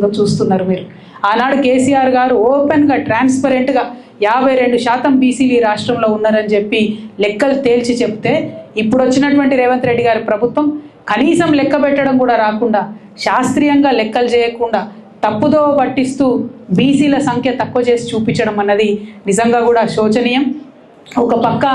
జరుగుతుందో చూస్తున్నారు మీరు. ఆనాడు కేసీఆర్ గారు ఓపెన్గా ట్రాన్స్పరెంట్గా 52% బీసీలు ఈ రాష్ట్రంలో ఉన్నారని చెప్పి లెక్కలు తేల్చి చెప్తే, ఇప్పుడు వచ్చినటువంటి రేవంత్ రెడ్డి గారి ప్రభుత్వం కనీసం లెక్క పెట్టడం కూడా రాకుండా, శాస్త్రీయంగా లెక్కలు చేయకుండా తప్పుదో పట్టిస్తూ బీసీల సంఖ్య తక్కువ చేసి చూపించడం అన్నది నిజంగా కూడా శోచనీయం. ఒక పక్క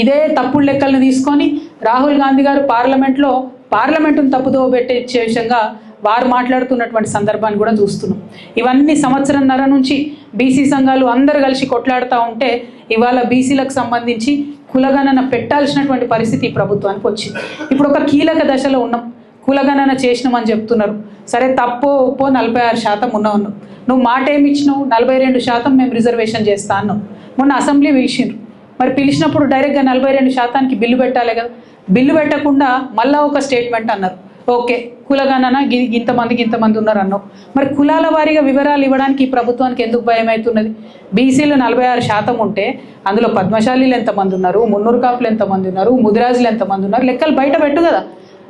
ఇదే తప్పుడు లెక్కలను తీసుకొని రాహుల్ గాంధీ గారు పార్లమెంటును తప్పుదో పెట్టే విషయంగా వారు మాట్లాడుతున్నటువంటి సందర్భాన్ని కూడా చూస్తున్నాం. ఇవన్నీ సంవత్సరంన్నర నుంచి బీసీ సంఘాలు అందరూ కలిసి కొట్లాడుతూ ఉంటే ఇవాళ బీసీలకు సంబంధించి కులగణన పెట్టాల్సినటువంటి పరిస్థితి ఈ ప్రభుత్వానికి వచ్చింది. ఇప్పుడు ఒక కీలక దశలో ఉన్నాం. కులగణన చేసినామని చెప్తున్నారు. సరే, తప్పో ఒప్పో 46% ఉన్నావు. నువ్వు మాట ఏమి ఇచ్చినావు? 42% మేము రిజర్వేషన్ చేస్తా అన్నావు. మొన్న అసెంబ్లీ పిలిచిండ్రు. మరి పిలిచినప్పుడు డైరెక్ట్గా 42%కి బిల్లు పెట్టాలి కదా. బిల్లు పెట్టకుండా మళ్ళా ఒక స్టేట్మెంట్ అన్నారు. ఓకే, కులగణన ఇంతమంది ఉన్నారు అన్నావు. మరి కులాల వారీగా వివరాలు ఇవ్వడానికి ఈ ప్రభుత్వానికి ఎందుకు భయం అవుతున్నది? బీసీలు 46% ఉంటే అందులో పద్మశాలీలు ఎంతమంది ఉన్నారు, మున్నూరు కాపులు ఎంతమంది ఉన్నారు, ముదిరాజులు ఎంతమంది ఉన్నారు, లెక్కలు బయట పెట్టు కదా.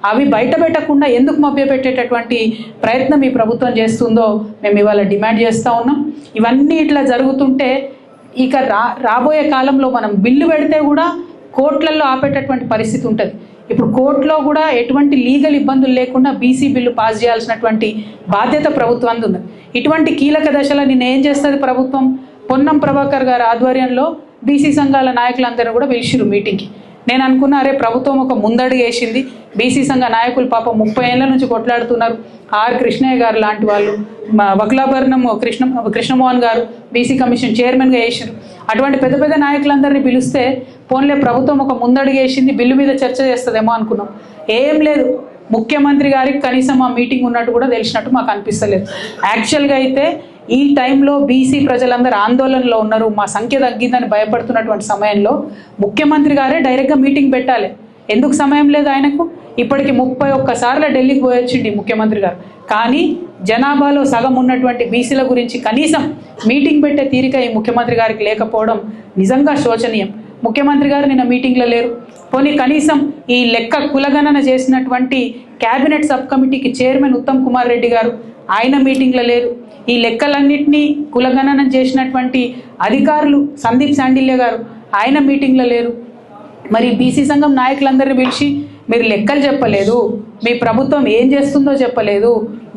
అవి బయట పెట్టకుండా ఎందుకు మభ్యపెట్టేటటువంటి ప్రయత్నం ఈ ప్రభుత్వం చేస్తుందో మేము ఇవాళ డిమాండ్ చేస్తూ ఉన్నాం. ఇవన్నీ ఇట్లా జరుగుతుంటే ఇక రాబోయే కాలంలో మనం బిల్లు పెడితే కూడా కోర్టులలో ఆపేటటువంటి పరిస్థితి ఉంటుంది. ఇప్పుడు కోర్టులో కూడా ఎటువంటి లీగల్ ఇబ్బందులు లేకుండా బీసీ బిల్లు పాస్ చేయాల్సినటువంటి బాధ్యత ప్రభుత్వానికి ఉంది. ఇటువంటి కీలక దశలో నిన్న ఏం చేస్తుంది ప్రభుత్వం? పొన్నం ప్రభాకర్ గారి ఆధ్వర్యంలో బీసీ సంఘాల నాయకులందరూ కూడా పిలిచిరు మీటింగ్కి. నేను అనుకున్నా, అరే ప్రభుత్వం ఒక ముందడుగు వేసింది. బీసీ సంఘ నాయకులు పాపం 30 ఏళ్ల నుంచి కొట్లాడుతున్నారు. ఆర్ కృష్ణయ్య గారు లాంటి వాళ్ళు, వకులాభరణం కృష్ణమోహన్ గారు బీసీ కమిషన్ చైర్మన్గా వేసారు. అటువంటి పెద్ద పెద్ద నాయకులందరినీ పిలిస్తే పోన్లే ప్రభుత్వం ఒక ముందడుగు వేసింది, బిల్లు మీద చర్చ చేస్తుందేమో అనుకున్నాం. ఏం లేదు, ముఖ్యమంత్రి గారికి కనీసం ఆ మీటింగ్ ఉన్నట్టు కూడా తెలిసినట్టు మాకు అనిపిస్తలేదు. యాక్చువల్గా అయితే ఈ టైంలో బీసీ ప్రజలందరూ ఆందోళనలో ఉన్నారు, మా సంఖ్య తగ్గిందని భయపడుతున్నటువంటి సమయంలో ముఖ్యమంత్రి గారే డైరెక్ట్గా మీటింగ్ పెట్టాలి. ఎందుకు సమయం లేదు ఆయనకు? ఇప్పటికి 31 సార్లు ఢిల్లీకి పోయొచ్చింది ముఖ్యమంత్రి గారు. కానీ జనాభాలో సగం ఉన్నటువంటి బీసీల గురించి కనీసం మీటింగ్ పెట్టే తీరిక ఈ ముఖ్యమంత్రి గారికి లేకపోవడం నిజంగా శోచనీయం. ముఖ్యమంత్రి గారు నిన్న మీటింగ్లో లేరు. పోనీ కనీసం ఈ లెక్క కులగణన చేసినటువంటి క్యాబినెట్ సబ్ కమిటీకి చైర్మన్ ఉత్తమ్ కుమార్ రెడ్డి గారు, ఆయన మీటింగ్లో లేరు. ఈ లెక్కలన్నింటినీ కులగణన చేసినటువంటి అధికారులు సందీప్ శాండిల్య గారు, ఆయన మీటింగ్లో లేరు. మరి బీసీ సంఘం నాయకులందరినీ పిలిచి మీరు లెక్కలు చెప్పలేదు, మీ ప్రభుత్వం ఏం చేస్తుందో చెప్పలేదు,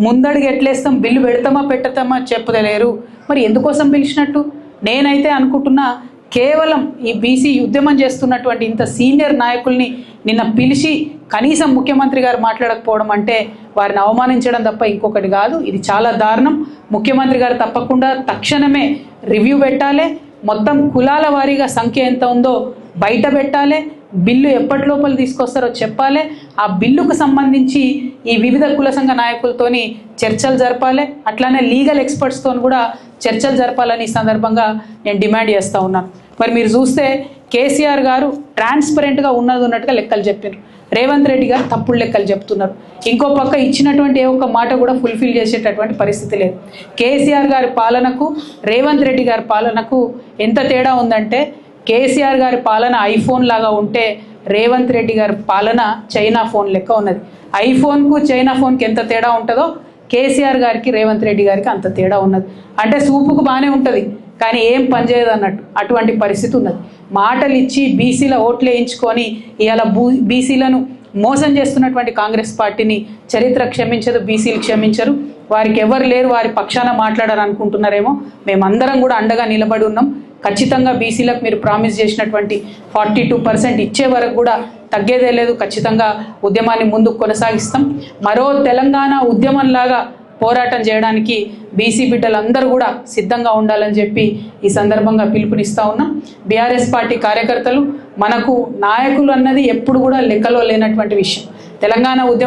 ముందడుగు ఎట్లేస్తాం, బిల్లు పెడతామా పెట్టతామా చెప్పలేరు. మరి ఎందుకోసం పిలిచినట్టు? నేనైతే అనుకుంటున్నా, కేవలం ఈ బీసీ ఉద్యమం చేస్తున్నటువంటి ఇంత సీనియర్ నాయకుల్ని నిన్న పిలిచి కనీసం ముఖ్యమంత్రి గారు మాట్లాడకపోవడం అంటే వారిని అవమానించడం తప్ప ఇంకొకటి కాదు. ఇది చాలా దారుణం. ముఖ్యమంత్రి గారు తప్పకుండా తక్షణమే రివ్యూ పెట్టాలి. మొత్తం కులాల వారీగా సంఖ్య ఎంత ఉందో బయట పెట్టాలి. బిల్లు ఎప్పటి లోపల తీసుకొస్తారో చెప్పాలి. ఆ బిల్లుకు సంబంధించి ఈ వివిధ కుల సంఘ నాయకులతోని చర్చలు జరపాలి. అట్లానే లీగల్ ఎక్స్పర్ట్స్తో కూడా చర్చలు జరపాలని ఈ సందర్భంగా నేను డిమాండ్ చేస్తూ ఉన్నాను. మరి మీరు చూస్తే కేసీఆర్ గారు ట్రాన్స్పరెంట్గా ఉన్నట్టుగా లెక్కలు చెప్పారు. రేవంత్ రెడ్డి గారు తప్పుడు లెక్కలు చెప్తున్నారు. ఇంకో పక్క ఇచ్చినటువంటి ఏ ఒక్క మాట కూడా ఫుల్ఫిల్ చేసేటటువంటి పరిస్థితి లేదు. కేసీఆర్ గారి పాలనకు రేవంత్ రెడ్డి గారి పాలనకు ఎంత తేడా ఉందంటే, కేసీఆర్ గారి పాలన ఐఫోన్ లాగా ఉంటే రేవంత్ రెడ్డి గారి పాలన చైనా ఫోన్ లెక్క ఉన్నది. ఐఫోన్కు చైనా ఫోన్కి ఎంత తేడా ఉంటుందో కేసీఆర్ గారికి రేవంత్ రెడ్డి గారికి అంత తేడా ఉన్నది. అంటే సూపుకు బాగానే ఉంటుంది కానీ ఏం పనిచేయదు అన్నట్టు అటువంటి పరిస్థితి ఉన్నది. మాటలు ఇచ్చి బీసీల ఓట్లు వేయించుకొని ఇవాళ బీసీలను మోసం చేస్తున్నటువంటి కాంగ్రెస్ పార్టీని చరిత్ర క్షమించదు, బీసీలు క్షమించరు. వారికి ఎవరు లేరు, వారి పక్షాన మాట్లాడారు అనుకుంటున్నారేమో. మేమందరం కూడా అండగా నిలబడి ఉన్నాం. ఖచ్చితంగా బీసీలకు మీరు ప్రామిస్ చేసినటువంటి 42% ఇచ్చే వరకు కూడా తగ్గేదే లేదు. ఖచ్చితంగా ఉద్యమాన్ని ముందుకు కొనసాగిస్తాం. మరో తెలంగాణ ఉద్యమంలాగా పోరాటం చేయడానికి బీసీ బిడ్డలందరూ కూడా సిద్ధంగా ఉండాలని చెప్పి ఈ సందర్భంగా పిలుపునిస్తూ ఉన్నాం. బీఆర్ఎస్ పార్టీ కార్యకర్తలు, మనకు నాయకులు అన్నది ఎప్పుడు కూడా లెక్కలో లేనటువంటి విషయం. తెలంగాణ ఉద్యమం